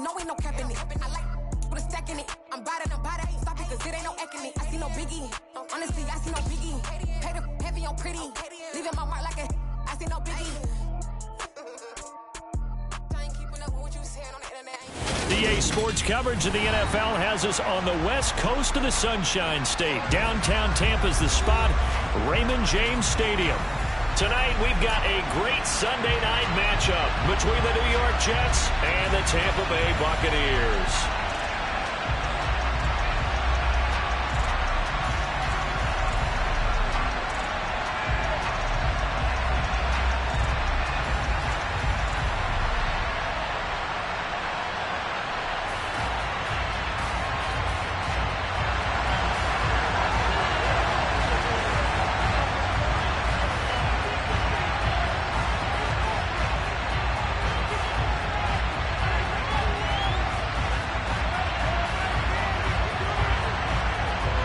know ain't no cap in it. I like with a stack in it. I'm bout it, ain't stop it, cause it ain't no acting it. I see no biggie. Honestly, I see no biggie. Pay the heavy on pretty. Leaving my mark like a I see no biggie. DA Sports coverage of the NFL has us on the west coast of the Sunshine State. Downtown Tampa's the spot, Raymond James Stadium. Tonight we've got a great Sunday night matchup between the New York Jets and the Tampa Bay Buccaneers.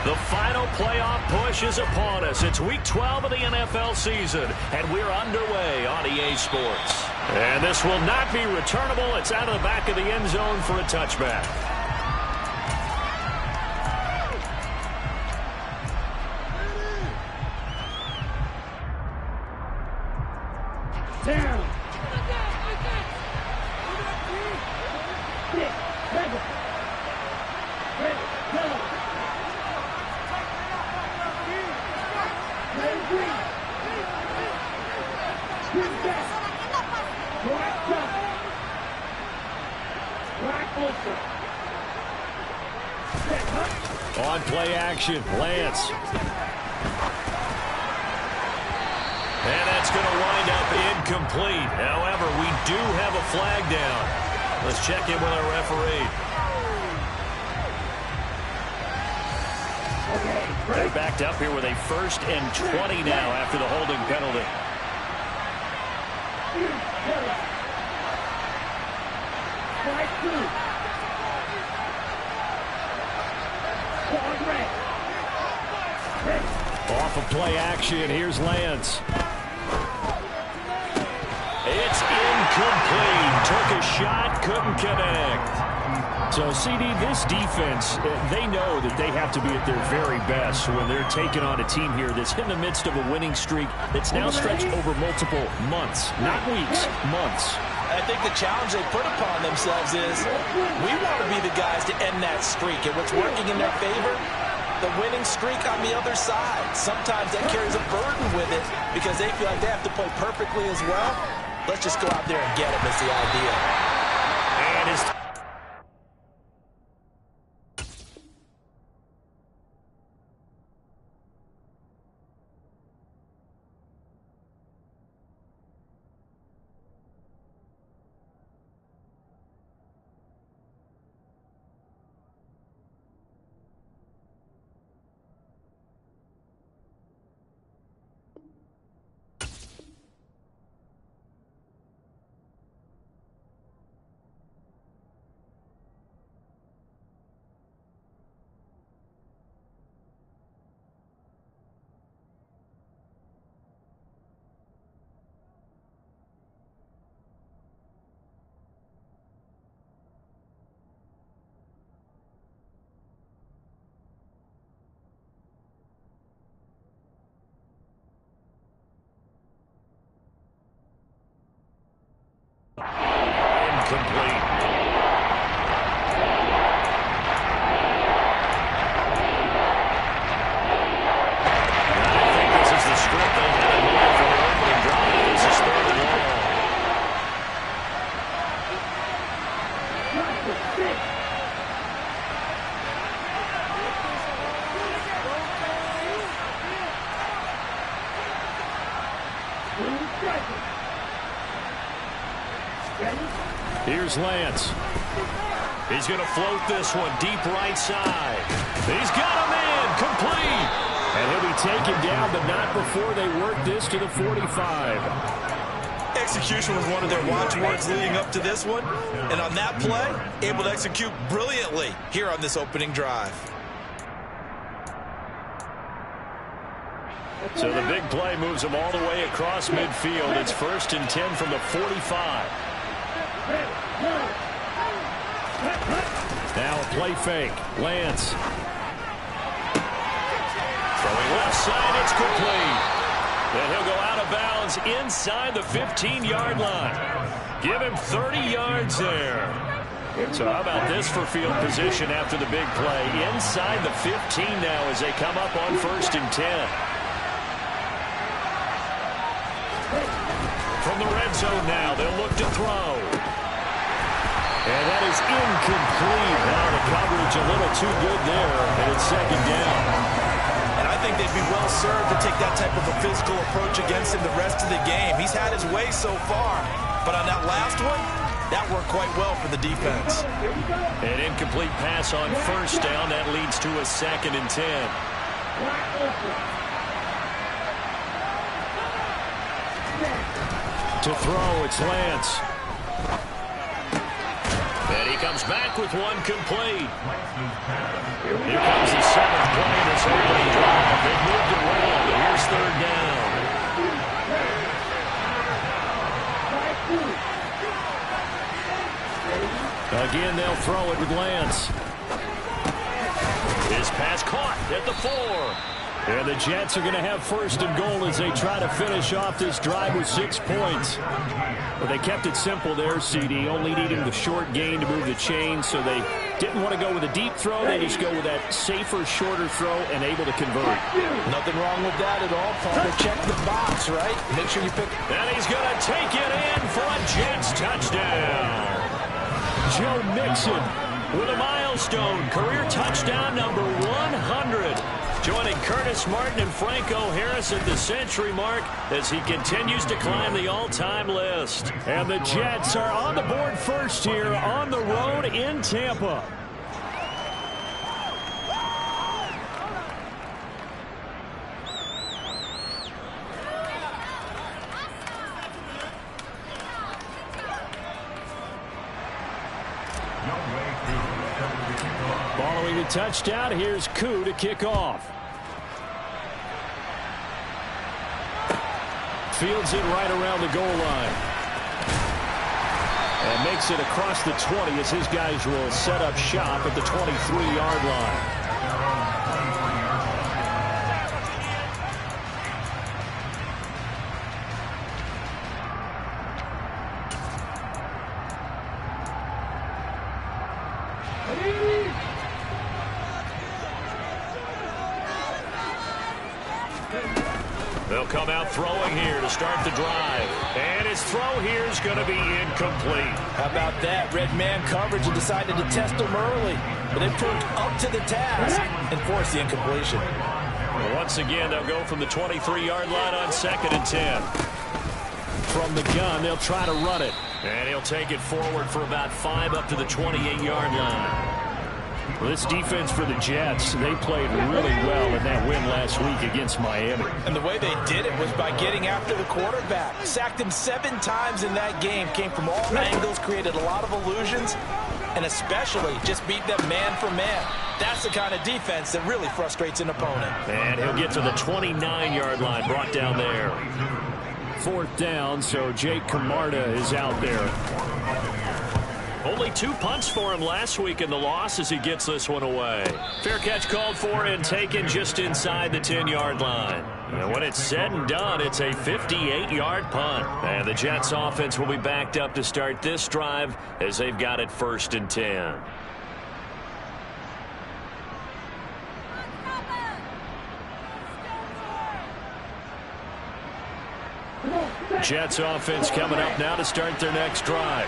The final playoff push is upon us. It's week 12 of the NFL season, and we're underway on EA Sports. And this will not be returnable. It's out of the back of the end zone for a touchback. On play action, Lance. And that's going to wind up incomplete. However, we do have a flag down. Let's check in with our referee. They're backed up here with a 1st and 20 now after the holding penalty. Off of play action, here's Lance. It's incomplete. Took a shot, couldn't connect. So, CD, this defense, they know that they have to be at their very best when they're taking on a team here that's in the midst of a winning streak that's now stretched over multiple months, not weeks, months. I think the challenge they put upon themselves is we want to be the guys to end that streak. And what's working in their favor? The winning streak on the other side. Sometimes that carries a burden with it because they feel like they have to play perfectly as well. Let's just go out there and get them is the idea. And his incomplete. I think this is the script they've had in mind for the opening drive. This is 3rd and long. Here's Lance. He's going to float this one deep right side. He's got him in, complete. And he'll be taken down, but not before they work this to the 45. Execution was one of their watchwords leading up to this one. And on that play, able to execute brilliantly here on this opening drive. So the big play moves them all the way across midfield. It's 1st and 10 from the 45. Now a play fake. Lance. Throwing left side, it's complete. Then he'll go out of bounds inside the 15-yard line. Give him 30 yards there. So how about this for field position after the big play? Inside the 15 now as they come up on 1st and 10. From the red zone now, they'll look to throw. And that is incomplete. Now the coverage a little too good there, and it's 2nd down. And I think they'd be well served to take that type of a physical approach against him the rest of the game. He's had his way so far, but on that last one, that worked quite well for the defense. An incomplete pass on 1st down. That leads to a 2nd and 10. To throw, it's Lance. And he comes back with one complete. Here comes the 7th play in this opening drive. They've moved it well, but here's 3rd down. Again, they'll throw it with Lance. His pass caught at the 4. And the Jets are going to have 1st and goal as they try to finish off this drive with 6 points. Well, they kept it simple there, CD, only needing the short gain to move the chain, so they didn't want to go with a deep throw. They just go with that safer, shorter throw and able to convert. Nothing wrong with that at all, Parker. Check the box, right? Make sure you pick. And he's going to take it in for a Jets touchdown. Joe Mixon with a milestone, career touchdown number 100. Joining Curtis Martin and Franco Harris at the century mark as he continues to climb the all-time list. And the Jets are on the board first here on the road in Tampa. Following the touchdown, here's Koo to kick off. Fields it right around the goal line. And makes it across the 20 as his guys will set up shop at the 23-yard line. They'll come out throwing here to start the drive. And his throw here is going to be incomplete. How about that? Red man coverage and decided to test him early. But they proved up to the task and forced the incompletion. Well, once again, they'll go from the 23-yard line on 2nd and 10. From the gun, they'll try to run it. And he'll take it forward for about 5 up to the 28-yard line. Well, this defense for the Jets, they played really well in that win last week against Miami. And the way they did it was by getting after the quarterback. Sacked him 7 times in that game. Came from all angles, created a lot of illusions, and especially just beat them man for man. That's the kind of defense that really frustrates an opponent. And he'll get to the 29-yard line, brought down there. 4th down, so Jake Camarda is out there. Only 2 punts for him last week in the loss as he gets this one away. Fair catch called for and taken just inside the 10-yard line. And when it's said and done, it's a 58-yard punt. And the Jets offense will be backed up to start this drive as they've got it 1st and 10. Jets offense coming up now to start their next drive.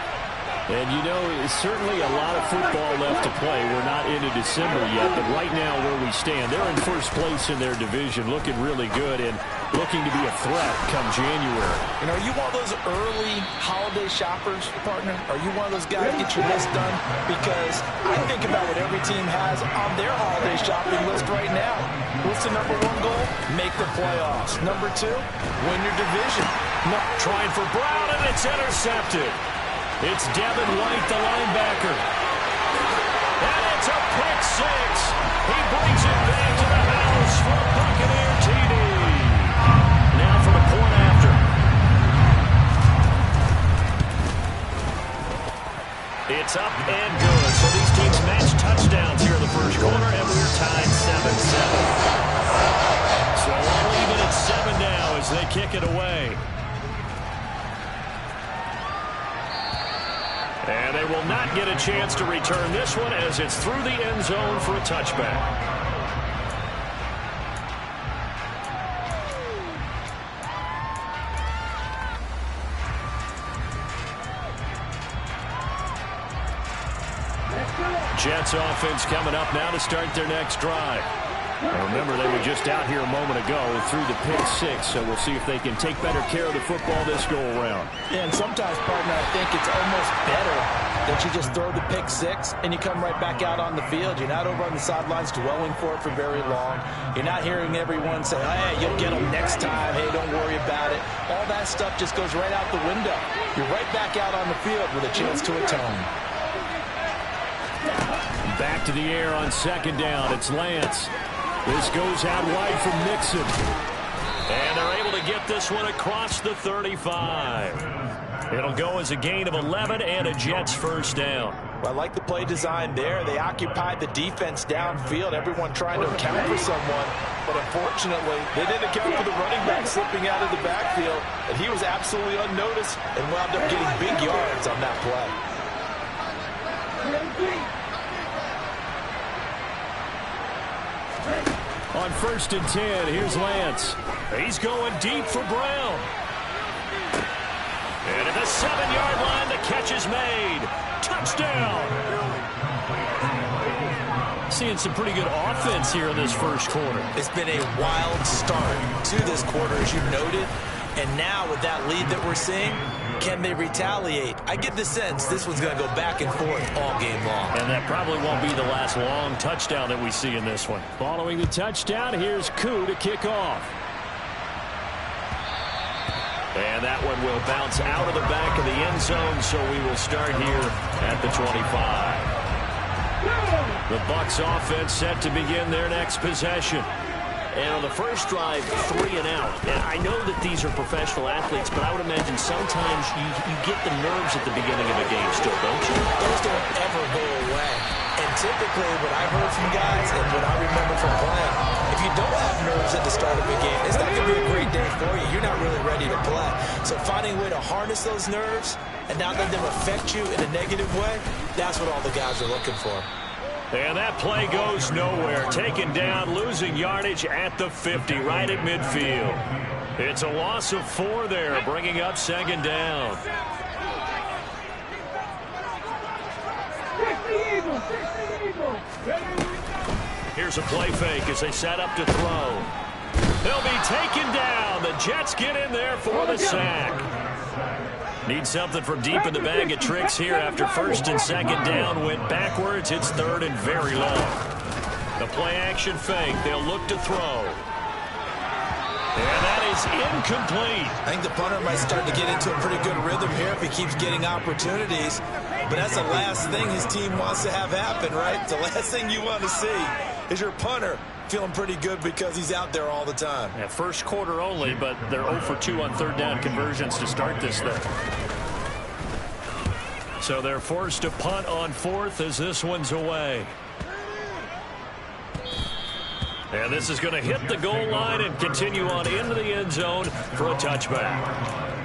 And, you know, it's certainly a lot of football left to play. We're not into December yet, but right now where we stand, they're in 1st place in their division, looking really good and looking to be a threat come January. And are you one of those early holiday shoppers, partner? Are you one of those guys get your list done? Because I think about what every team has on their holiday shopping list right now. What's the number 1 goal? Make the playoffs. Number 2, win your division. Trying for Brown, and it's intercepted. It's Devin White, the linebacker. And it's a pick 6. He brings it back to the house for a Buccaneer TD. Now for the point after. It's up and good. So these teams match touchdowns here in the first quarter, and we're tied 7-7. So all even at 7 now as they kick it away. And they will not get a chance to return this one as it's through the end zone for a touchback. Jets offense coming up now to start their next drive. And remember, they were just out here a moment ago through the pick 6, so we'll see if they can take better care of the football this go-around. Yeah, and sometimes, partner, I think it's almost better that you just throw the pick 6 and you come right back out on the field. You're not over on the sidelines dwelling for it for very long. You're not hearing everyone say, hey, you'll get them next time. Hey, don't worry about it. All that stuff just goes right out the window. You're right back out on the field with a chance to atone. Back to the air on second down. It's Lance. This goes out wide from Mixon. And they're able to get this one across the 35. It'll go as a gain of 11 and a Jets first down. Well, I like the play design there. They occupied the defense downfield, everyone trying to account for someone. But unfortunately, they didn't account for the running back slipping out of the backfield. And he was absolutely unnoticed and wound up getting big yards on that play. On 1st and 10, here's Lance. He's going deep for Brown. And at the 7-yard line, the catch is made. Touchdown. Seeing some pretty good offense here in this first quarter. It's been a wild start to this quarter, as you noted. And now with that lead that we're seeing, can they retaliate? I get the sense this one's going to go back and forth all game long. And that probably won't be the last long touchdown that we see in this one. Following the touchdown, here's Koo to kick off. And that one will bounce out of the back of the end zone, so we will start here at the 25. The Bucs offense set to begin their next possession. And on the first drive, 3 and out. And I know that these are professional athletes, but I would imagine sometimes you get the nerves at the beginning of a game still, don't you? Those don't ever go away. And typically, what I've heard from guys and what I remember from playing, if you don't have nerves at the start of a game, it's not going to be a great day for you. You're not really ready to play. So finding a way to harness those nerves and not let them affect you in a negative way, that's what all the guys are looking for. And that play goes nowhere. Taken down, losing yardage at the 50, right at midfield. It's a loss of 4 there, bringing up second down. Here's a play fake as they set up to throw. They'll be taken down. The Jets get in there for the sack. Need something from deep in the bag of tricks here after 1st and 2nd down. Went backwards. It's 3rd and very long. The play action fake. They'll look to throw. And that is incomplete. I think the punter might start to get into a pretty good rhythm here if he keeps getting opportunities. But that's the last thing his team wants to have happen, right? The last thing you want to see is your punter feeling pretty good because he's out there all the time. Yeah, first quarter only, but they're 0 for 2 on 3rd down conversions to start this thing. So they're forced to punt on 4th as this one's away. And this is going to hit the goal line and continue on into the end zone for a touchback.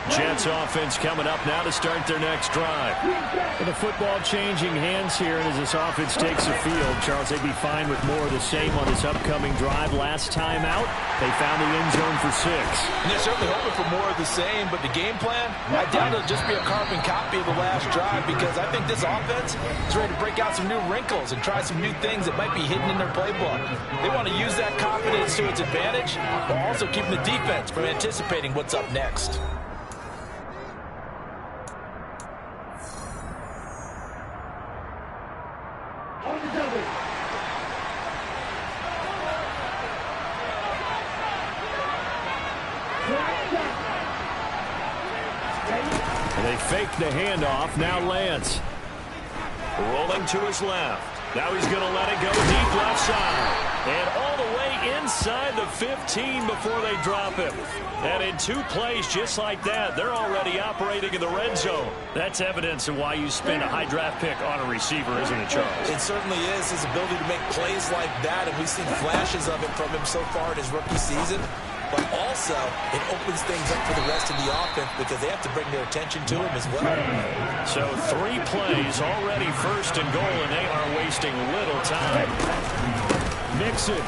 Jets offense coming up now to start their next drive. And the football changing hands here, and as this offense takes the field, Charles, they'd be fine with more of the same on this upcoming drive. Last time out, they found the end zone for 6. And they're certainly hoping for more of the same, but the game plan, I doubt it'll just be a carbon copy of the last drive because I think this offense is ready to break out some new wrinkles and try some new things that might be hidden in their playbook. They want to use that confidence to its advantage while also keeping the defense from anticipating what's up next. They fake the handoff. Now Lance. Rolling to his left. Now he's going to let it go deep left side. And all the way inside the 15 before they drop him. And in 2 plays just like that, they're already operating in the red zone. That's evidence of why you spend a high draft pick on a receiver, isn't it, Charles? It certainly is, his ability to make plays like that, and we've seen flashes of it from him so far in his rookie season. But also, it opens things up for the rest of the offense because they have to bring their attention to him as well. So 3 plays already first and goal, and they are wasting little time. Mixon.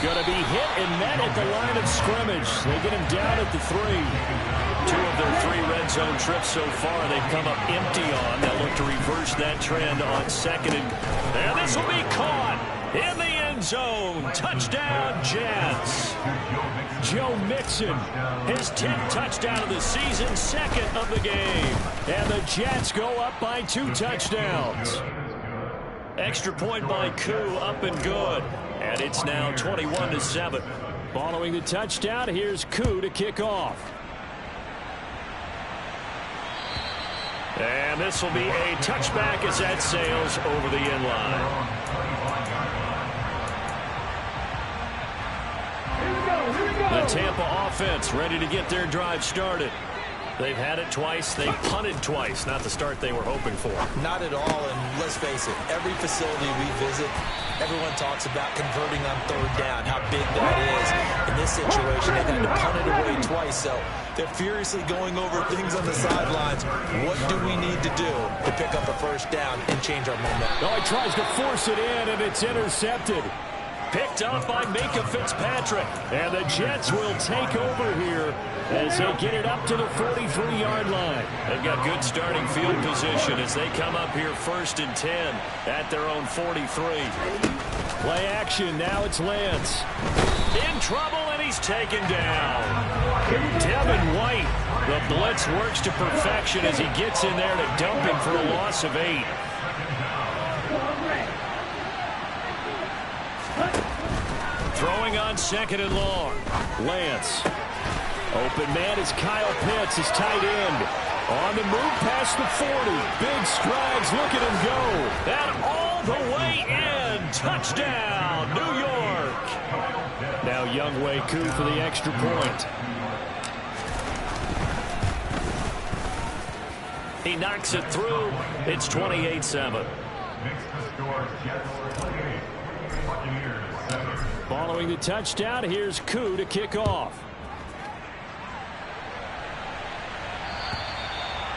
Going to be hit and met at the line of scrimmage. They get him down at the 3. 2 of their 3 red zone trips so far they've come up empty on. They'll look to reverse that trend on 2nd and this will be caught in the end zone. Touchdown, Jets. Joe Mixon, his 10th touchdown of the season, 2nd of the game. And the Jets go up by 2 touchdowns. Extra point by Koo, up and good. And it's now 21-7. Following the touchdown, here's Koo to kick off. And this will be a touchback as that sails over the end line. The Tampa offense ready to get their drive started. They've had it twice. They've punted twice. Not the start they were hoping for. Not at all, and let's face it, every facility we visit, everyone talks about converting on 3rd down, how big that is. In this situation, they've had to punt it away twice, so they're furiously going over things on the sidelines. What do we need to do to pick up a 1st down and change our momentum? Oh, he tries to force it in, and it's intercepted. Picked up by Minkah Fitzpatrick. And the Jets will take over here as they get it up to the 43-yard line. They've got good starting field position as they come up here 1st and 10 at their own 43. Play action. Now it's Lance. In trouble, and he's taken down. Devin White. The blitz works to perfection as he gets in there to dump him for a loss of 8. Throwing on 2nd and long. Lance. Open man is Kyle Pitts, his tight end. On the move past the 40. Big strides. Look at him go. And all the way in. Touchdown, New York. Now Younghoe Koo for the extra point. He knocks it through. It's 28-7. Following the touchdown, here's Koo to kick off.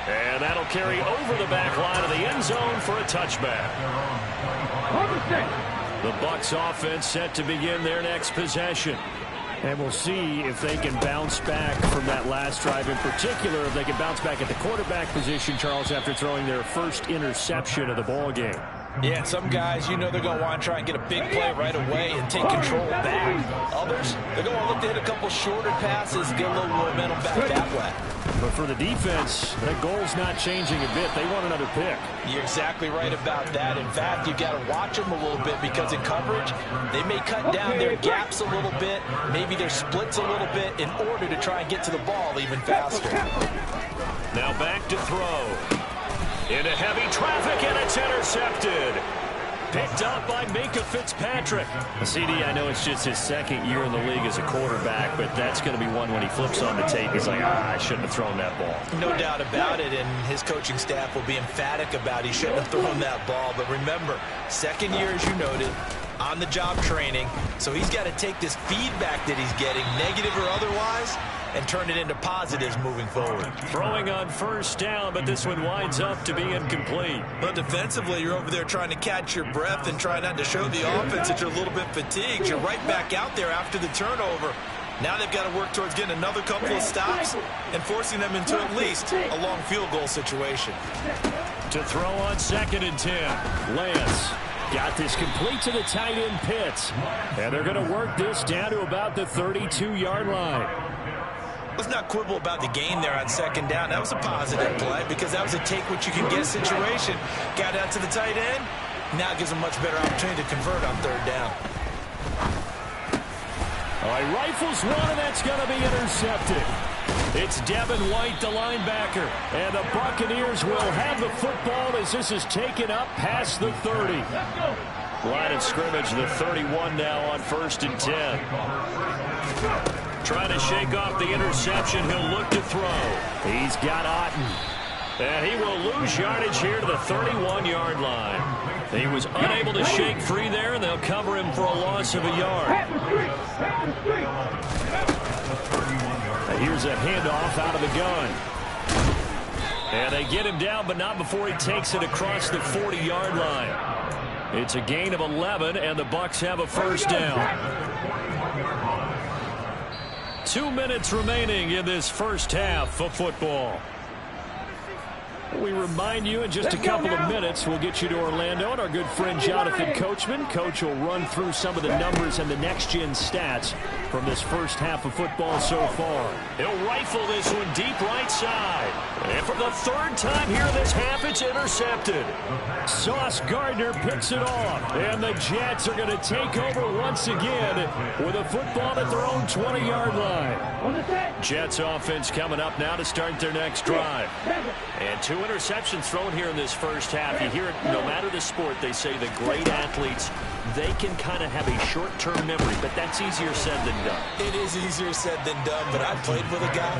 And that'll carry over the back line of the end zone for a touchback. The Bucs offense set to begin their next possession. And we'll see if they can bounce back from that last drive. In particular, if they can bounce back at the quarterback position, Charles, after throwing their first interception of the ball game. Yeah, some guys, you know they're going to want to try and get a big play right away and take control back. Others, they're going to look to hit a couple shorter passes, get a little momentum back that way. But for the defense, that goal's not changing a bit. They want another pick. You're exactly right about that. In fact, you've got to watch them a little bit because in coverage, they may cut down their gaps a little bit, maybe their splits a little bit in order to try and get to the ball even faster. Now back to throw. Into heavy traffic, and it's intercepted. Picked up by Minkah Fitzpatrick. CD, I know it's just his 2nd year in the league as a quarterback, but that's going to be one when he flips on the tape. He's like, I shouldn't have thrown that ball. No doubt about it, and his coaching staff will be emphatic about he shouldn't have thrown that ball. But remember, 2nd year, as you noted, on-the-job training, so he's got to take this feedback that he's getting, negative or otherwise, and turn it into positives moving forward. Throwing on 1st down, but this one winds up to be incomplete. But defensively, you're over there trying to catch your breath and try not to show the offense that you're a little bit fatigued. You're right back out there after the turnover. Now they've got to work towards getting another couple of stops and forcing them into at least a long field goal situation. To throw on 2nd and 10. Lance got this complete to the tight end Pitts. And they're going to work this down to about the 32-yard line. Let's not quibble about the gain there on 2nd down. That was a positive play because that was a take-what-you-can-get situation. Got out to the tight end. Now it gives them much better opportunity to convert on 3rd down. All right, rifles one, and that's going to be intercepted. It's Devin White, the linebacker. And the Buccaneers will have the football as this is taken up past the 30. Line of scrimmage, the 31 now on 1st and 10. Trying to shake off the interception. He'll look to throw. He's got Otten. And he will lose yardage here to the 31-yard line. He was unable to shake free there, and they'll cover him for a loss of a yard. Here's a handoff out of the gun. And they get him down, but not before he takes it across the 40-yard line. It's a gain of 11, and the Bucs have a first down. 2 minutes remaining in this first half of football. We remind you in just a couple of minutes we'll get you to Orlando and our good friend Jonathan Coachman. Coach will run through some of the numbers and the next-gen stats from this first half of football so far. He'll rifle this one deep right side. And for the third time here in this half, it's intercepted. Sauce Gardner picks it off. And the Jets are going to take over once again with a football at their own 20-yard line. Jets offense coming up now to start their next drive. And 2 interceptions thrown here in this first half. You hear it no matter the sport. They say the great athletes, they can kind of have a short-term memory, but that's easier said than done. It is easier said than done, but I played with a guy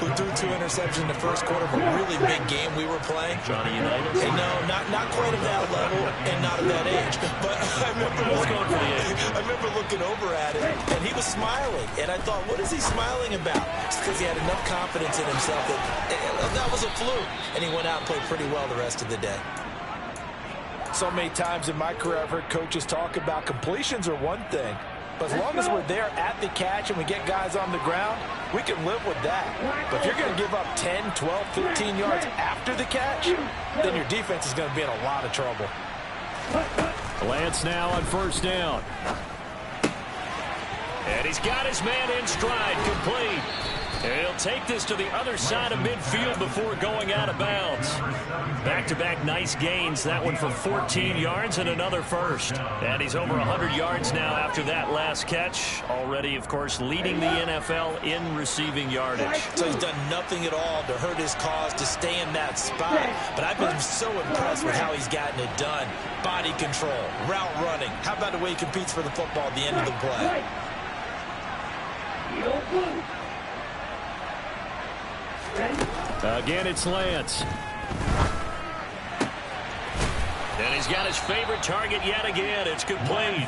who threw 2 interceptions in the first quarter of a really big game we were playing. Johnny Unitas? And no, not quite of that level and not of that age. But I remember looking over at him, and he was smiling. And I thought, what is he smiling about? It's because he had enough confidence in himself that was a fluke. And he went out and played pretty well the rest of the day. So many times in my career, I've heard coaches talk about completions are one thing. But as long as we're there at the catch and we get guys on the ground, we can live with that. But if you're going to give up 10, 12, 15 yards after the catch, then your defense is going to be in a lot of trouble. Lance now on first down. And he's got his man in stride, complete. And he'll take this to the other side of midfield before going out of bounds. Back-to-back nice gains. That one for 14 yards and another first. And he's over 100 yards now after that last catch. Already, of course, leading the NFL in receiving yardage. So he's done nothing at all to hurt his cause, to stay in that spot. But I've been so impressed with how he's gotten it done. Body control, route running. How about the way he competes for the football at the end of the play? Again, it's Lance. And he's got his favorite target yet again. It's complete.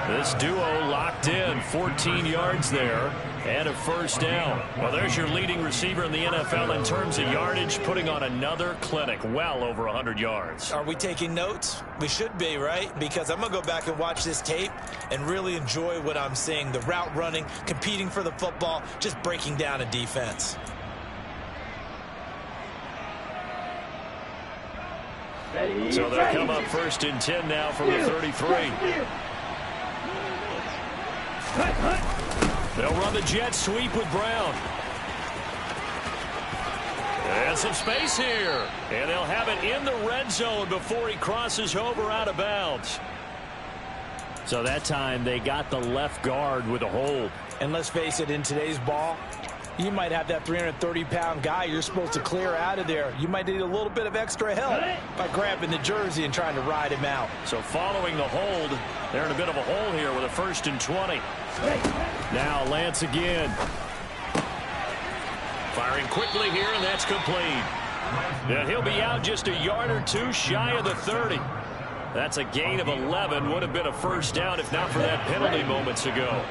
This duo locked in. 14 yards there and a first down. Well, there's your leading receiver in the NFL in terms of yardage, putting on another clinic, well over 100 yards. Are we taking notes? We should be, right? Because I'm going to go back and watch this tape and really enjoy what I'm seeing. The route running, competing for the football, just breaking down a defense. So they'll come up 1st and 10 now from the 33. They'll run the jet sweep with Brown. And some space here. And they'll have it in the red zone before he crosses over out of bounds. So that time they got the left guard with a hold. And let's face it, in today's ball, you might have that 330-pound guy you're supposed to clear out of there. You might need a little bit of extra help by grabbing the jersey and trying to ride him out. So following the hold, they're in a bit of a hole here with a 1st and 20. Now Lance again. Firing quickly here, and that's complete. And he'll be out just a yard or two shy of the 30. That's a gain of 11. Would have been a first down if not for that penalty moments ago.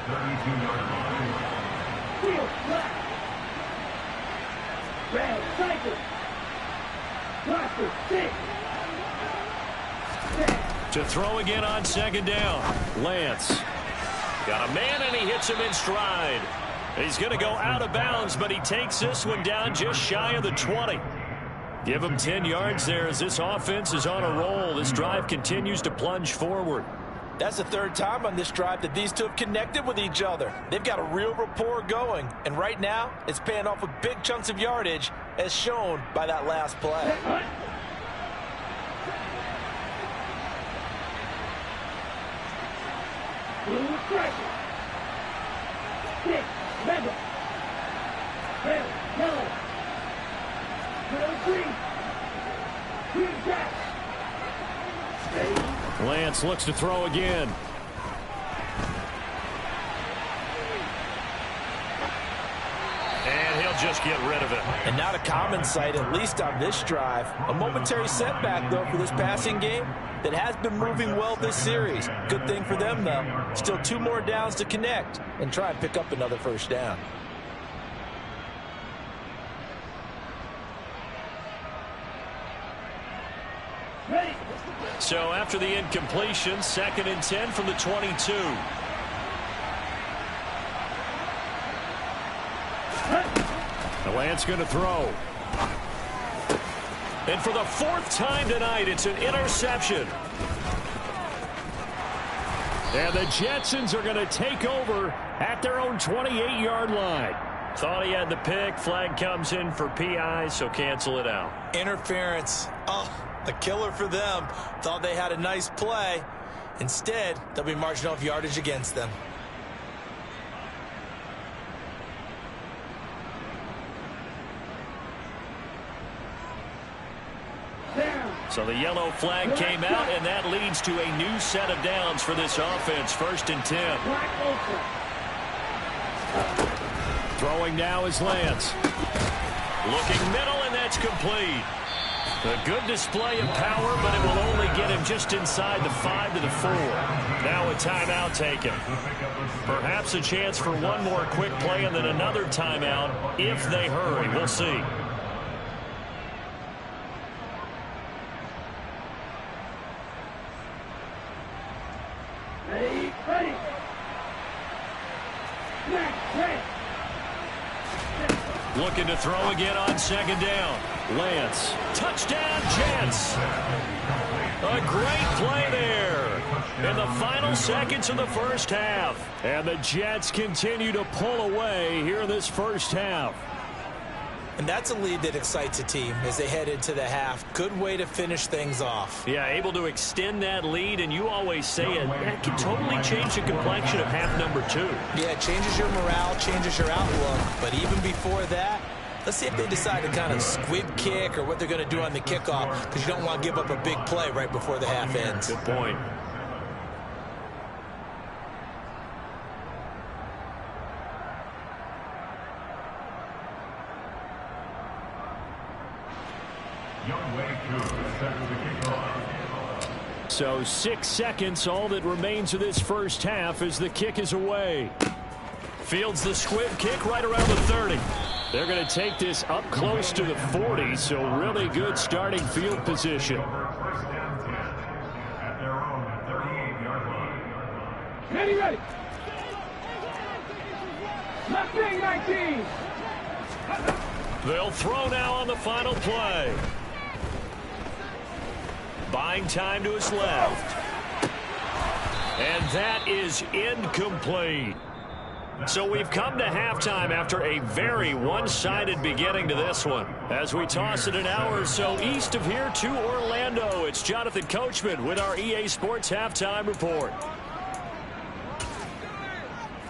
To throw again on 2nd down. Lance. Got a man, and he hits him in stride. He's going to go out of bounds, but he takes this one down just shy of the 20. Give him 10 yards there as this offense is on a roll. This drive continues to plunge forward. That's the 3rd time on this drive that these two have connected with each other. They've got a real rapport going. And right now, it's paying off with big chunks of yardage, as shown by that last play. Lance looks to throw again. And he'll just get rid of it. And not a common sight, at least on this drive. A momentary setback, though, for this passing game that has been moving well this series. Good thing for them, though. Still 2 more downs to connect and try and pick up another first down. So after the incompletion, 2nd and 10 from the 22. Lance going to throw. And for the 4th time tonight, it's an interception. And the Jetsons are going to take over at their own 28-yard line. Thought he had the pick. Flag comes in for PI, so cancel it out. Interference. Oh, a killer for them. Thought they had a nice play. Instead, they'll be marching off yardage against them. So the yellow flag came out, and that leads to a new set of downs for this offense. 1st and 10. Throwing now is Lance. Looking middle, and that's complete. A good display of power, but it will only get him just inside the 5 to the 4. Now a timeout taken. Perhaps a chance for one more quick play and then another timeout if they hurry. We'll see. Looking to throw again on 2nd down. Lance. Touchdown, Jets. A great play there in the final seconds of the first half. And the Jets continue to pull away here in this first half. And that's a lead that excites a team as they head into the half. Good way to finish things off. Yeah, able to extend that lead, and you always say it, that can totally change the complexion of half number 2. Yeah, it changes your morale, changes your outlook. But even before that, let's see if they decide to kind of squib kick or what they're going to do on the kickoff, because you don't want to give up a big play right before the half ends. Good point. So 6 seconds, all that remains of this first half as the kick is away. Fields the squib kick right around the 30. They're going to take this up close to the 40, so really good starting field position. Ready. Left wing 19. They'll throw now on the final play. Buying time to his left. And that is incomplete. So we've come to halftime after a very one-sided beginning to this one. As we toss it an hour or so east of here to Orlando, it's Jonathan Coachman with our EA Sports Halftime Report.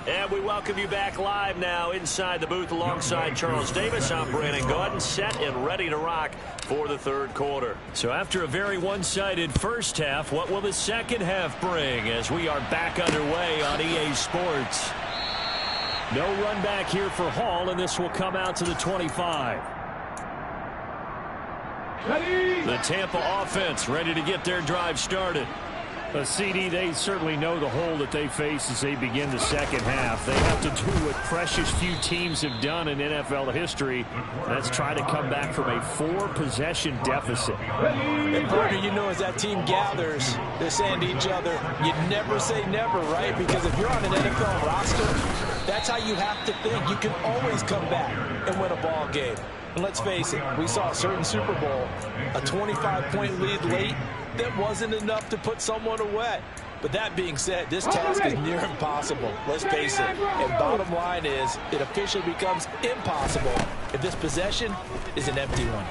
And we welcome you back live now inside the booth alongside Charles Davis. I'm Brandon Gaudin, set and ready to rock for the 3rd quarter. So after a very one-sided first half, what will the second half bring as we are back underway on EA Sports? No run back here for Hall, and this will come out to the 25. Ready. The Tampa offense ready to get their drive started. CD, they certainly know the hole that they face as they begin the second half. They have to do what precious few teams have done in NFL history. That's try to come back from a 4-possession deficit. And partner, you know, as that team gathers, they're saying to each other, you never say never, right? Because if you're on an NFL roster, that's how you have to think. You can always come back and win a ball game. And let's face it, we saw a certain Super Bowl, a 25-point lead late, that wasn't enough to put someone away. But that being said, this task is near impossible. Let's face it. And bottom line is, it officially becomes impossible if this possession is an empty one.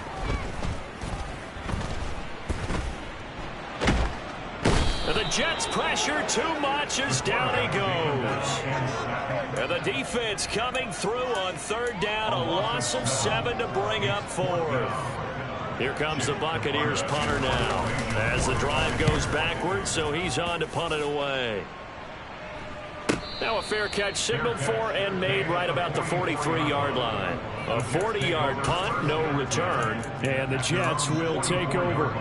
The Jets pressure too much as down he goes. And the defense coming through on 3rd down, a loss of 7 to bring up 4th. Here comes the Buccaneers punter now. As the drive goes backwards, so he's on to punt it away. Now a fair catch signaled for and made right about the 43-yard line. A 40-yard punt, no return, and the Jets will take over.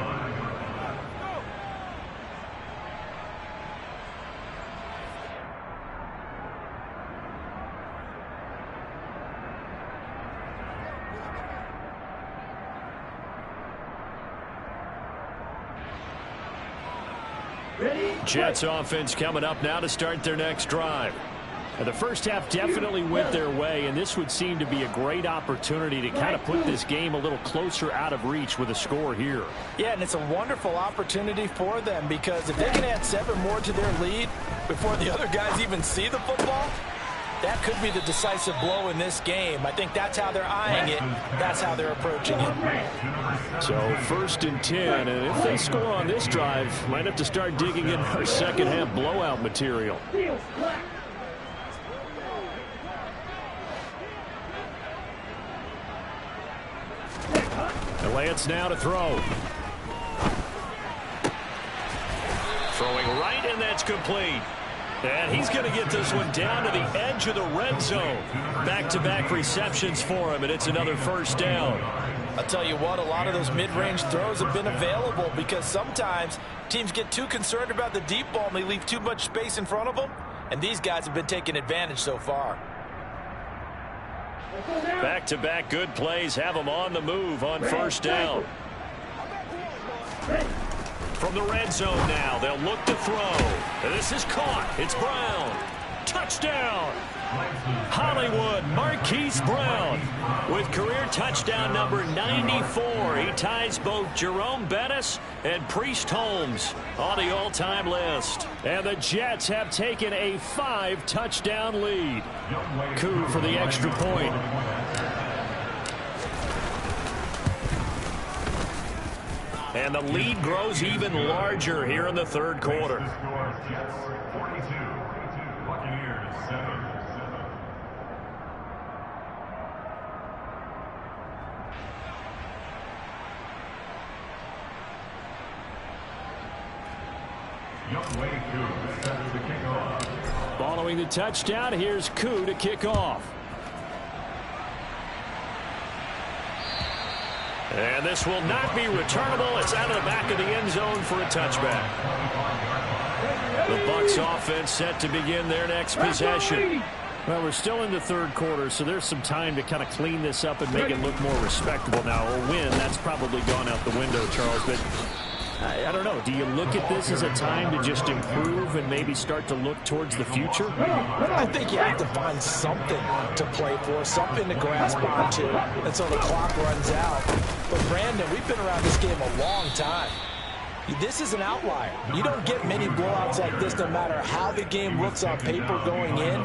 Jets offense coming up now to start their next drive. And the first half definitely went their way, and this would seem to be a great opportunity to kind of put this game a little closer out of reach with a score here. Yeah, and it's a wonderful opportunity for them, because if they can add 7 more to their lead before the other guys even see the football, that could be the decisive blow in this game. I think that's how they're eyeing it. That's how they're approaching it. So 1st and 10, and if they score on this drive, might have to start digging in our second half blowout material. And Lance now to throw. Throwing right, and that's complete. And he's going to get this one down to the edge of the red zone. Back-to-back receptions for him, and it's another first down. I'll tell you what, a lot of those mid-range throws have been available, because sometimes teams get too concerned about the deep ball and they leave too much space in front of them, and these guys have been taking advantage so far. Back-to-back good plays have them on the move on first down. From the red zone now, they'll look to throw. This is caught. It's Brown. Touchdown. Hollywood Marquise Brown with career touchdown number 94. He ties both Jerome Bettis and Priest Holmes on the all-time list. And the Jets have taken a 5-touchdown lead. Coup for the extra point. And the lead grows even larger here in the third quarter. Following the touchdown, here's Koo to kick off. And this will not be returnable. It's out of the back of the end zone for a touchback. The Bucs offense set to begin their next possession. Well, we're still in the third quarter, so there's some time to kind of clean this up and make it look more respectable now. A win, that's probably gone out the window, Charles, but I don't know. Do you look at this as a time to just improve and maybe start to look towards the future? I think you have to find something to play for, something to grasp onto until the clock runs out. But, Brandon, we've been around this game a long time. This is an outlier. You don't get many blowouts like this no matter how the game looks on paper going in.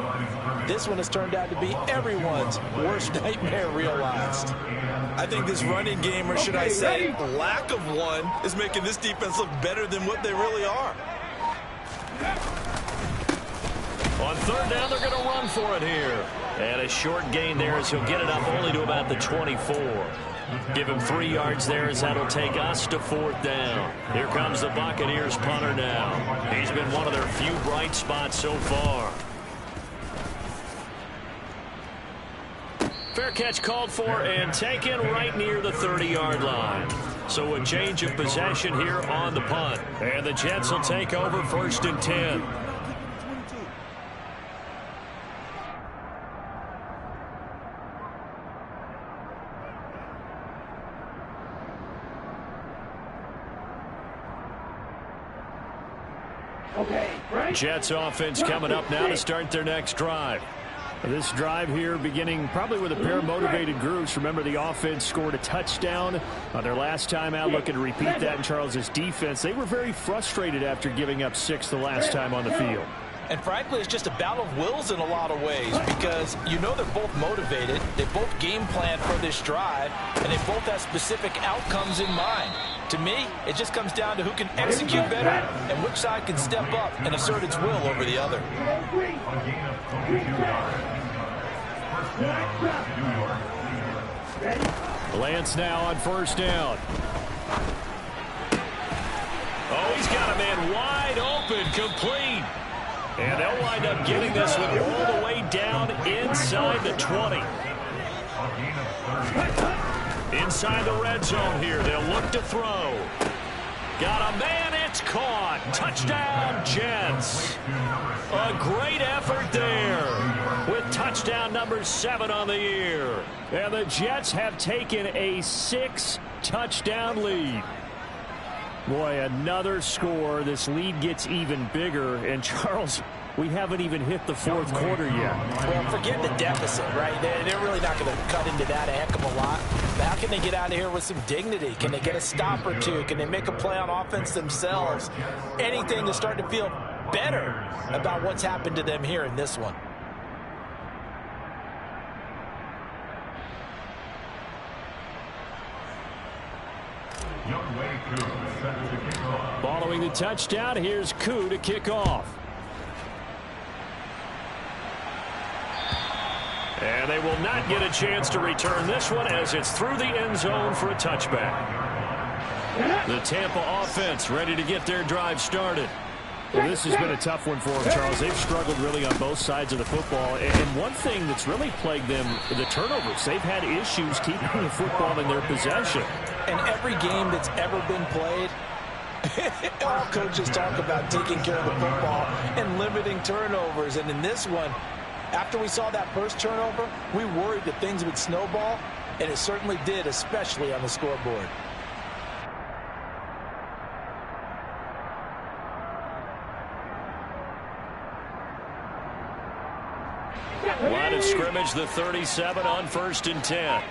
This one has turned out to be everyone's worst nightmare realized. I think this running game, or should I say lack of one, is making this defense look better than what they really are. On third down, they're going to run for it here. And a short gain there as he'll get it up only to about the 24. Give him 3 yards there as that'll take us to fourth down. Here comes the Buccaneers punter now. He's been one of their few bright spots so far. Fair catch called for and taken right near the 30-yard line. So a change of possession here on the punt. And the Jets will take over 1st and 10. Jets offense coming up now to start their next drive. This drive here beginning probably with a pair of motivated groups. Remember, the offense scored a touchdown on their last time out. Looking to repeat that in Charles's defense. They were very frustrated after giving up 6 the last time on the field. And frankly, it's just a battle of wills in a lot of ways, because you know they're both motivated. They both game plan for this drive, and they both have specific outcomes in mind. To me, it just comes down to who can execute better and which side can step up and assert its will over the other. Lance now on first down. Oh, he's got a man wide open, complete. And they'll wind up getting this one all the way down inside the 20. Inside the red zone here, they'll look to throw. Got a man, it's caught. Touchdown, Jets. A great effort there with touchdown number 7 on the year. And the Jets have taken a 6-touchdown lead. Boy, another score. This lead gets even bigger. And, Charles, we haven't even hit the fourth quarter yet. Well, forget the deficit, right? They're really not going to cut into that a heck of a lot. But how can they get out of here with some dignity? Can they get a stop or two? Can they make a play on offense themselves? Anything to start to feel better about what's happened to them here in this one. Following the touchdown, here's Koo to kick off. And they will not get a chance to return this one as it's through the end zone for a touchback. The Tampa offense ready to get their drive started. Well, this has been a tough one for them, Charles. They've struggled really on both sides of the football. And one thing that's really plagued them, the turnovers. They've had issues keeping the football in their possession. And every game that's ever been played, all coaches talk about taking care of the football and limiting turnovers. And in this one, after we saw that first turnover, we worried that things would snowball, and it certainly did, especially on the scoreboard. Line of scrimmage, the 37 on 1st and 10.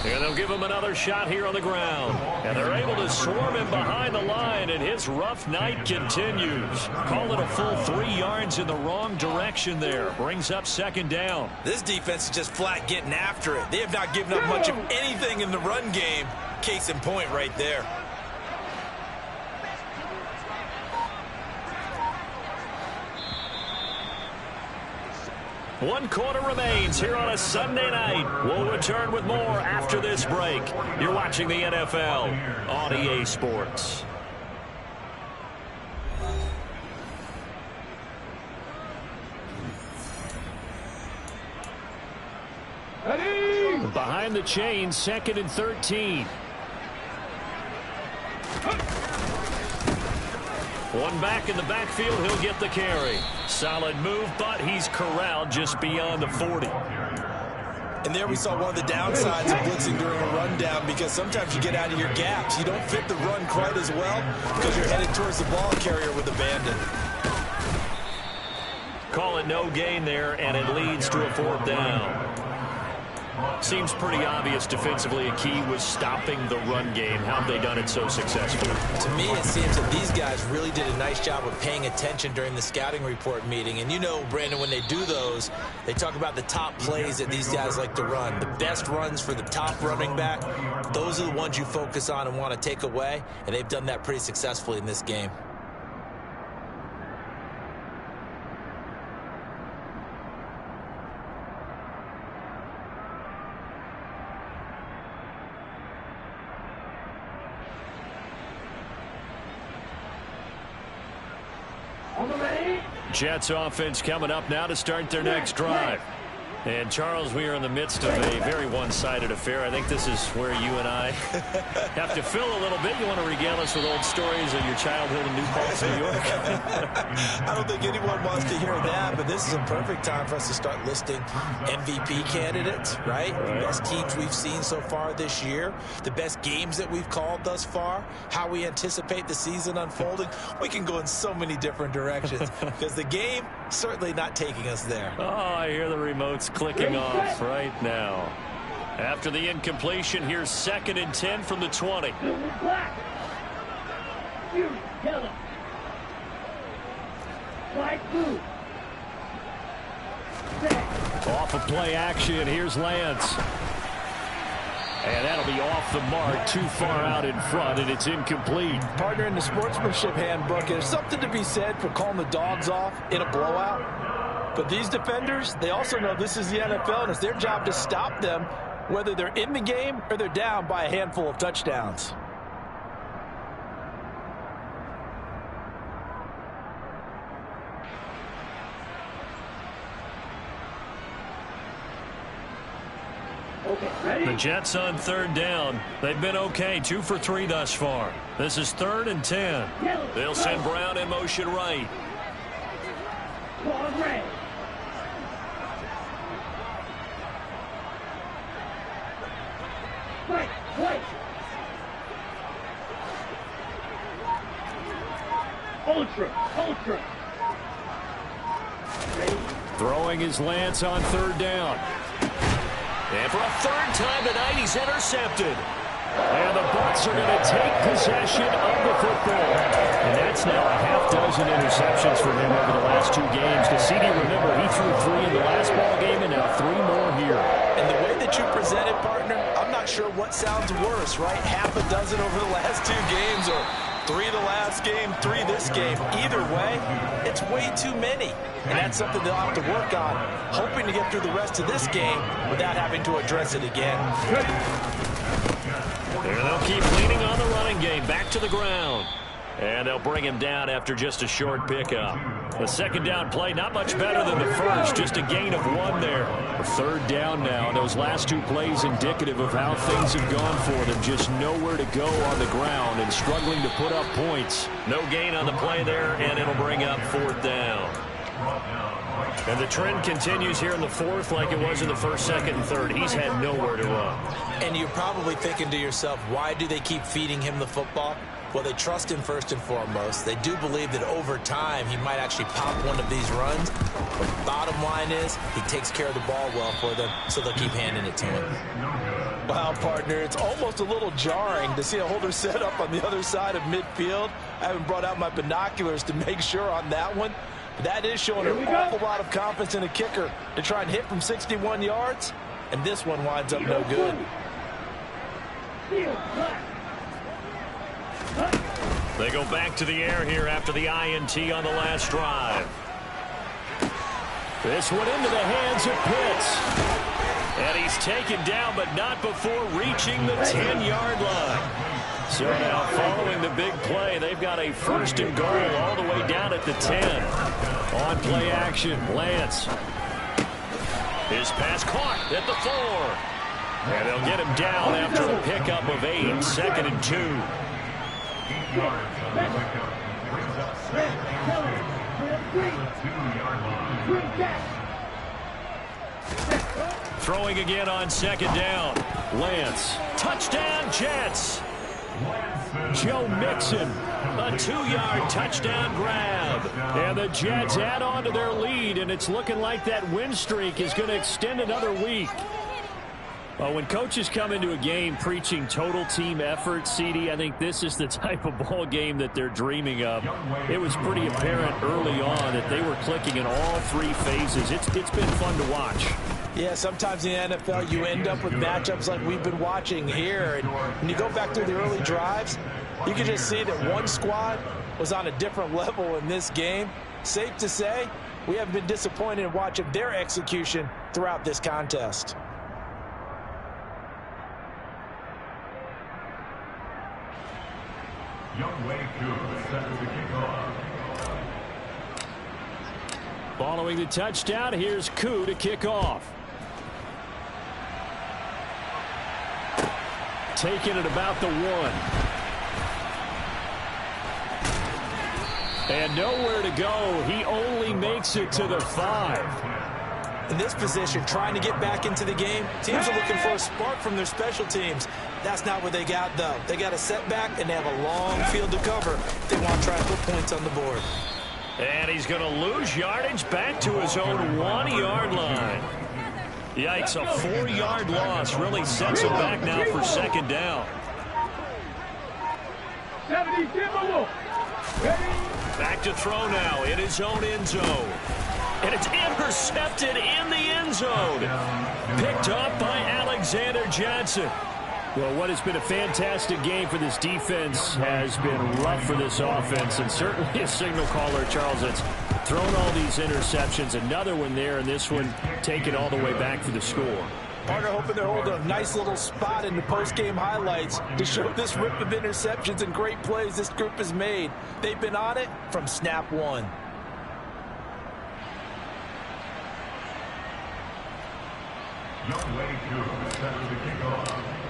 And they'll give him another shot here on the ground. And they're able to swarm him behind the line, and his rough night continues. Call it a full 3 yards in the wrong direction there. Brings up 2nd down. This defense is just flat getting after it. They have not given up much of anything in the run game. Case in point right there. One quarter remains here on a Sunday night. We'll return with more after this break. You're watching the NFL on EA Sports. Ready? Behind the chains, 2nd and 13. One back in the backfield, he'll get the carry. Solid move, but he's corralled just beyond the 40. And there we saw one of the downsides of blitzing during a rundown, because sometimes you get out of your gaps. You don't fit the run quite as well because you're headed towards the ball carrier with abandon. Call it no gain there, and it leads to a 4th down. Seems pretty obvious defensively a key was stopping the run game. How have they done it so successfully? To me, it seems that these guys really did a nice job of paying attention during the scouting report meeting. And you know, Brandon, when they do those, they talk about the top plays that these guys like to run. The best runs for the top running back, those are the ones you focus on and want to take away. And they've done that pretty successfully in this game. Jets offense coming up now to start their next drive. And, Charles, we are in the midst of a very one-sided affair. I think this is where you and I have to fill a little bit. You want to regale us with old stories of your childhood in New Paltz, New York? I don't think anyone wants to hear that, but this is a perfect time for us to start listing MVP candidates, right? The best teams we've seen so far this year, the best games that we've called thus far, how we anticipate the season unfolding. We can go in so many different directions because the game certainly not taking us there. Oh, I hear the remotes clicking off right now. After the incompletion, here's 2nd and 10 from the 20. Black. You, yellow. White, blue. Off of play action, here's Lance. And that'll be off the mark, too far out in front, and it's incomplete. Partner, in the sportsmanship handbook, there's something to be said for calling the dogs off in a blowout. But these defenders, they also know this is the NFL, and it's their job to stop them, whether they're in the game or they're down by a handful of touchdowns. The Jets on 3rd down. They've been okay, 2 for 3 thus far. This is 3rd and 10. They'll send Brown in motion right. Ultra. Throwing his Lance on 3rd down. And for a 3rd time tonight, he's intercepted. And the Bucs are going to take possession of the football. And that's now a half-dozen interceptions for him over the last 2 games. Because CD, remember, he threw 3 in the last ball game and now 3 more here. And the way that you present it, partner, I'm not sure what sounds worse, right? Half a dozen over the last 2 games or 3 the last game, 3 this game. Either way, it's way too many. And that's something they'll have to work on, hoping to get through the rest of this game without having to address it again. And they'll keep leaning on the running game. Back to the ground. And they'll bring him down after just a short pickup. The 2nd down play, not much better than the first. Just a gain of 1 there. A 3rd down now. And those last 2 plays indicative of how things have gone for them. Just nowhere to go on the ground and struggling to put up points. No gain on the play there, and it'll bring up 4th down. And the trend continues here in the 4th like it was in the 1st, 2nd, and 3rd. He's had nowhere to run. And you're probably thinking to yourself, why do they keep feeding him the football? Well, they trust him first and foremost. They do believe that over time he might actually pop one of these runs. But the bottom line is he takes care of the ball well for them, so they'll keep handing it to him. Wow, partner, it's almost a little jarring to see a holder set up on the other side of midfield. I haven't brought out my binoculars to make sure on that one. But that is showing an awful lot of confidence in a kicker to try and hit from 61 yards. And this one winds up no good. They go back to the air here after the INT on the last drive. This one into the hands of Pitts. And he's taken down, but not before reaching the 10-yard line. So now following the big play, they've got a 1st and goal all the way down at the 10. On play action, Lance. His pass caught at the 4. And they'll get him down after a pickup of 8. 2nd and 2. Throwing again on 2nd down. Lance. Touchdown, Jets. Joe Mixon, a 2-yard touchdown grab. And the Jets add on to their lead, and it's looking like that win streak is going to extend another week. Well, when coaches come into a game preaching total team effort, CD, I think this is the type of ball game that they're dreaming of. It was pretty apparent early on that they were clicking in all 3 phases. It's been fun to watch. Yeah, sometimes in the NFL you end up with matchups like we've been watching here. And when you go back through the early drives, you can just see that one squad was on a different level in this game. Safe to say, we haven't been disappointed in watching their execution throughout this contest. Following the touchdown, here's Koo to kick off. Taking it about the 1. And nowhere to go. He only makes it to the 5. In this position, trying to get back into the game, teams are looking for a spark from their special teams. That's not what they got, though. They got a setback, and they have a long field to cover if they want to try and put points on the board. And he's going to lose yardage back to his own 1-yard line. Yikes, a 4-yard loss really sets him back now for 2nd down. 70 Back to throw now in his own end zone. And it's intercepted in the end zone. Picked up by Alexander Johnson. Well, what has been a fantastic game for this defense has been rough for this offense, and certainly a signal caller, Charles, that's Thrown all these interceptions, another one there, and this one taken all the way back for the score. Partner hoping they're holding a nice little spot in the post-game highlights to show this rip of interceptions and great plays this group has made. They've been on it from snap one.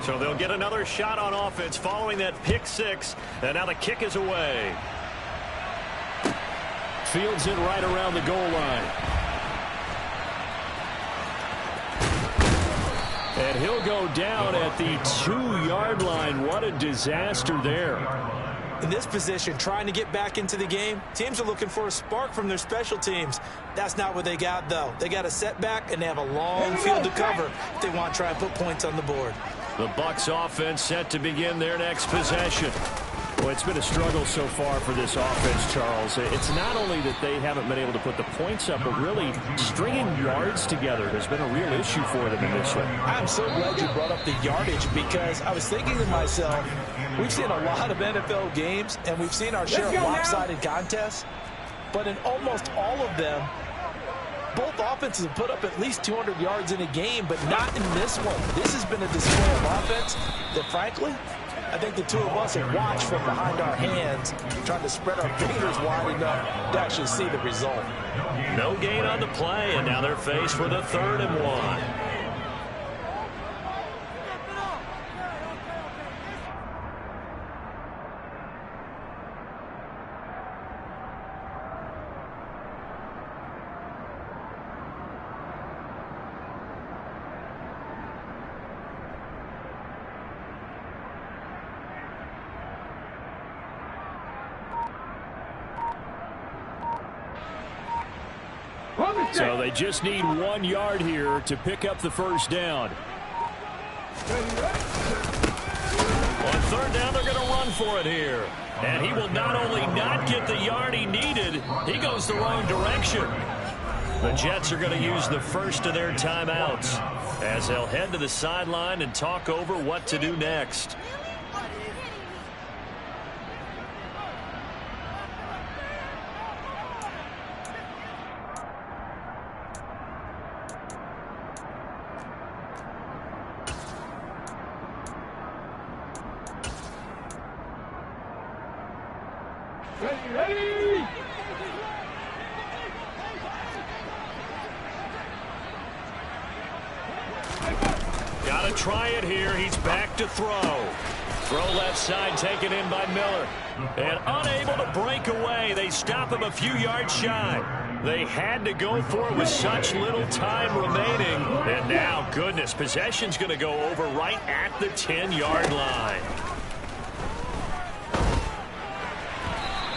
So they'll get another shot on offense following that pick six, and now the kick is away. Fields it right around the goal line. And he'll go down at the 2-yard line. What a disaster there. In this position, trying to get back into the game, teams are looking for a spark from their special teams. That's not what they got, though. They got a setback, and they have a long field to cover if they want to try and put points on the board. The Bucs offense set to begin their next possession. Well, it's been a struggle so far for this offense, Charles. It's not only that they haven't been able to put the points up, but really stringing yards together has been a real issue for them in this one. I'm so glad you brought up the yardage, because I was thinking to myself, we've seen a lot of NFL games, and we've seen our share of lopsided contests, but in almost all of them, both offenses have put up at least 200 yards in a game, but not in this one. This has been a display of offense that, frankly, I think the two of us have watched from behind our hands, trying to spread our fingers wide enough to actually see the result. No gain on the play, and now they're faced with a 3rd and 1. So they just need 1 yard here to pick up the first down. On 3rd down, they're going to run for it here. And he will not only not get the yard he needed, he goes the wrong direction. The Jets are going to use the first of their timeouts as they'll head to the sideline and talk over what to do next. Ready! Got to try it here. He's back to throw. Throw left side taken in by Miller. And unable to break away. They stop him a few yards shy. They had to go for it with such little time remaining. And now, goodness, possession's going to go over right at the 10-yard line.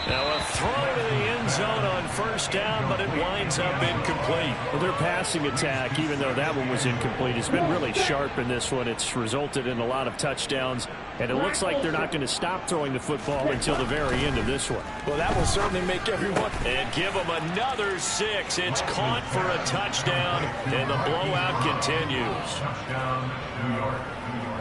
Now a throw to the end zone on first down, but it winds up incomplete. Well, their passing attack, even though that one was incomplete, has been really sharp in this one. It's resulted in a lot of touchdowns, and it looks like they're not going to stop throwing the football until the very end of this one. Well, that will certainly make everyone. And give them another 6. It's caught for a touchdown, and the blowout continues.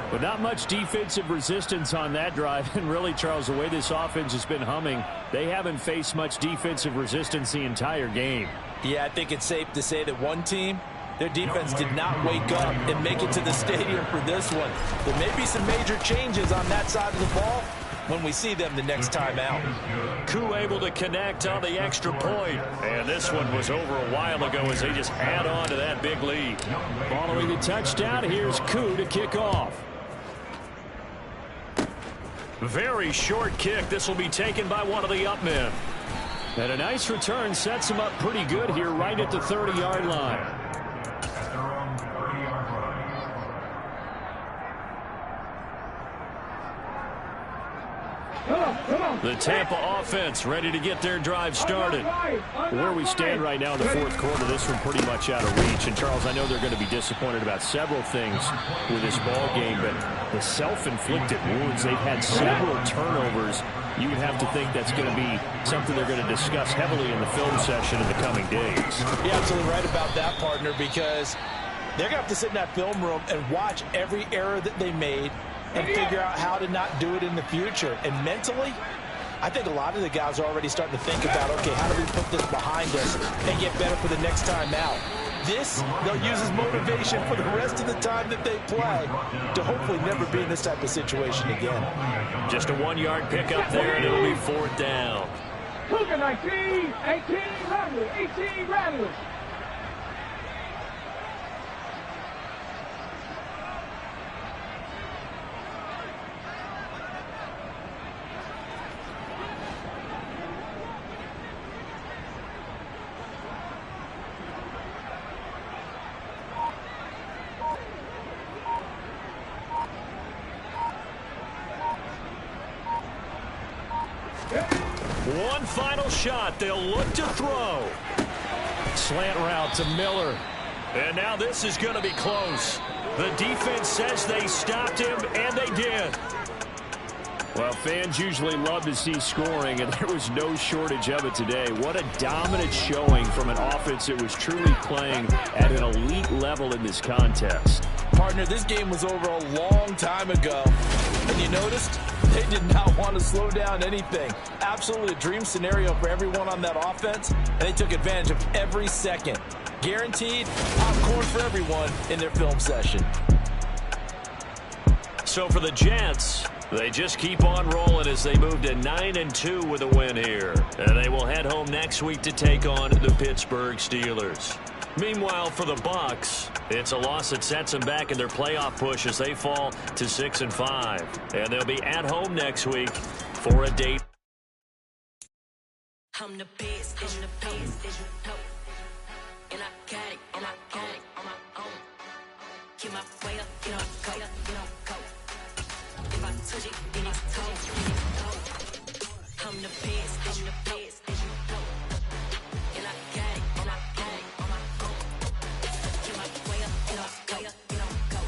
But not much defensive resistance on that drive. And really, Charles, the way this offense has been humming, they haven't faced much defensive resistance the entire game. Yeah, I think it's safe to say that one team, their defense did not wake up and make it to the stadium for this one. There may be some major changes on that side of the ball when we see them the next time out. Koo able to connect on the extra point. And this one was over a while ago as they just add on to that big lead. Following the touchdown, here's Koo to kick off. Very short kick. This will be taken by one of the up men. And a nice return sets him up pretty good here right at the 30-yard line. The Tampa offense ready to get their drive started. Where we stand right now in the fourth quarter, this one pretty much out of reach. And, Charles, I know they're going to be disappointed about several things with this ball game, but the self-inflicted wounds, they've had several turnovers. You would have to think that's going to be something they're going to discuss heavily in the film session in the coming days. You're absolutely right about that, partner, because they're going to have to sit in that film room and watch every error that they made and figure out how to not do it in the future. And mentally, I think a lot of the guys are already starting to think about, okay, how do we put this behind us and get better for the next time out? This, they'll use as motivation for the rest of the time that they play to hopefully never be in this type of situation again. Just a 1-yard pickup there, and it'll be 4th down. Cougar 19, 18 Rattlers, 18 Rattlers. One final shot. They'll look to throw. Slant route to Miller. And now this is going to be close. The defense says they stopped him, and they did. Well, fans usually love to see scoring, and there was no shortage of it today. What a dominant showing from an offense that was truly playing at an elite level in this contest. Partner, this game was over a long time ago. And you noticed they did not want to slow down anything. Absolutely a dream scenario for everyone on that offense, and they took advantage of every second. Guaranteed popcorn for everyone in their film session. So for the Jets, they just keep on rolling as they move to 9-2 with a win here. And they will head home next week to take on the Pittsburgh Steelers. Meanwhile, for the Bucs, it's a loss that sets them back in their playoff push as they fall to 6-5. And they'll be at home next week for a date. I'm the best, as you know. And I got it, on my own. Get my way up, get on go. If I touch it, then it's cold. I'm the best, as you know. And I got it, on my own. Get my way up, get on go.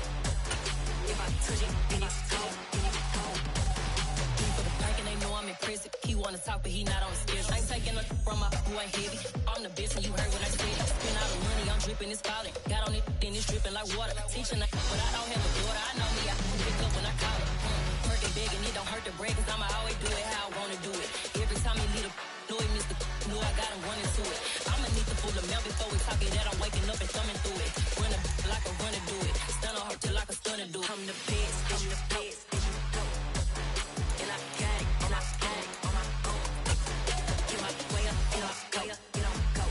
If I touch it, then it's cold. For the perk and they know I'm impressive. He wanna talk, but he not on the schedule. I ain't taking a from my boy heavy. I'm the best, and you heard what I said. Spend all the money, I'm dripping, it's falling. Got on it, then it's dripping like water. Teaching, but I don't have a daughter. I know me, I can pick up when I call it. Working big, and it don't hurt to break, cause I'ma always do it how I wanna do it. Every time he lead a know he missed the know I got him running to it. I'ma need to pull the milk before we talk it that I'm waking up and thumbing through it. Run a like a runner do it. Stun on her till like a stunner do it. I'm the best, I'm the best. And I got it, on my own. Get my way up, get on go.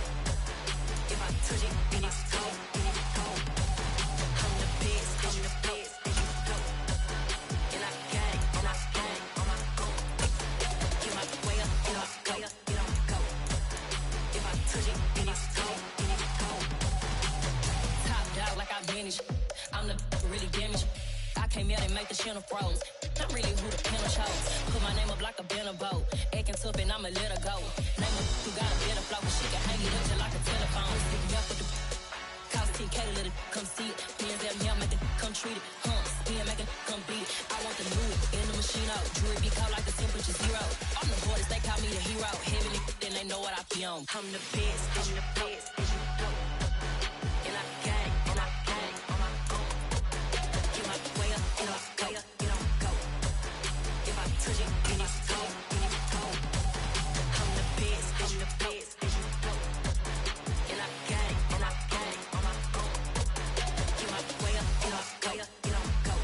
If I touch it, then it's cold. I'm the best, I'm the best. And I got it, on my own. Get my way up, get on go. If I touch it, then it's cold. Top dog like I manage. I'm the really damaged. I came out and make the channel froze. Not really who the panel chose. Put my name up like a banner boat. Acting tough and I'ma let her go. Name her who got a better flow. She can hang it up just like a telephone. Stick me up with the cost 10K to let it come see it. Hands at me, I make it come treat it. Spin, make it come beat it. I want the new in the machine out. Jewelry be cold like the temperature 0. I'm the boys, they call me the hero. Heavy, then they know what I be on. I'm the best, I'm the best.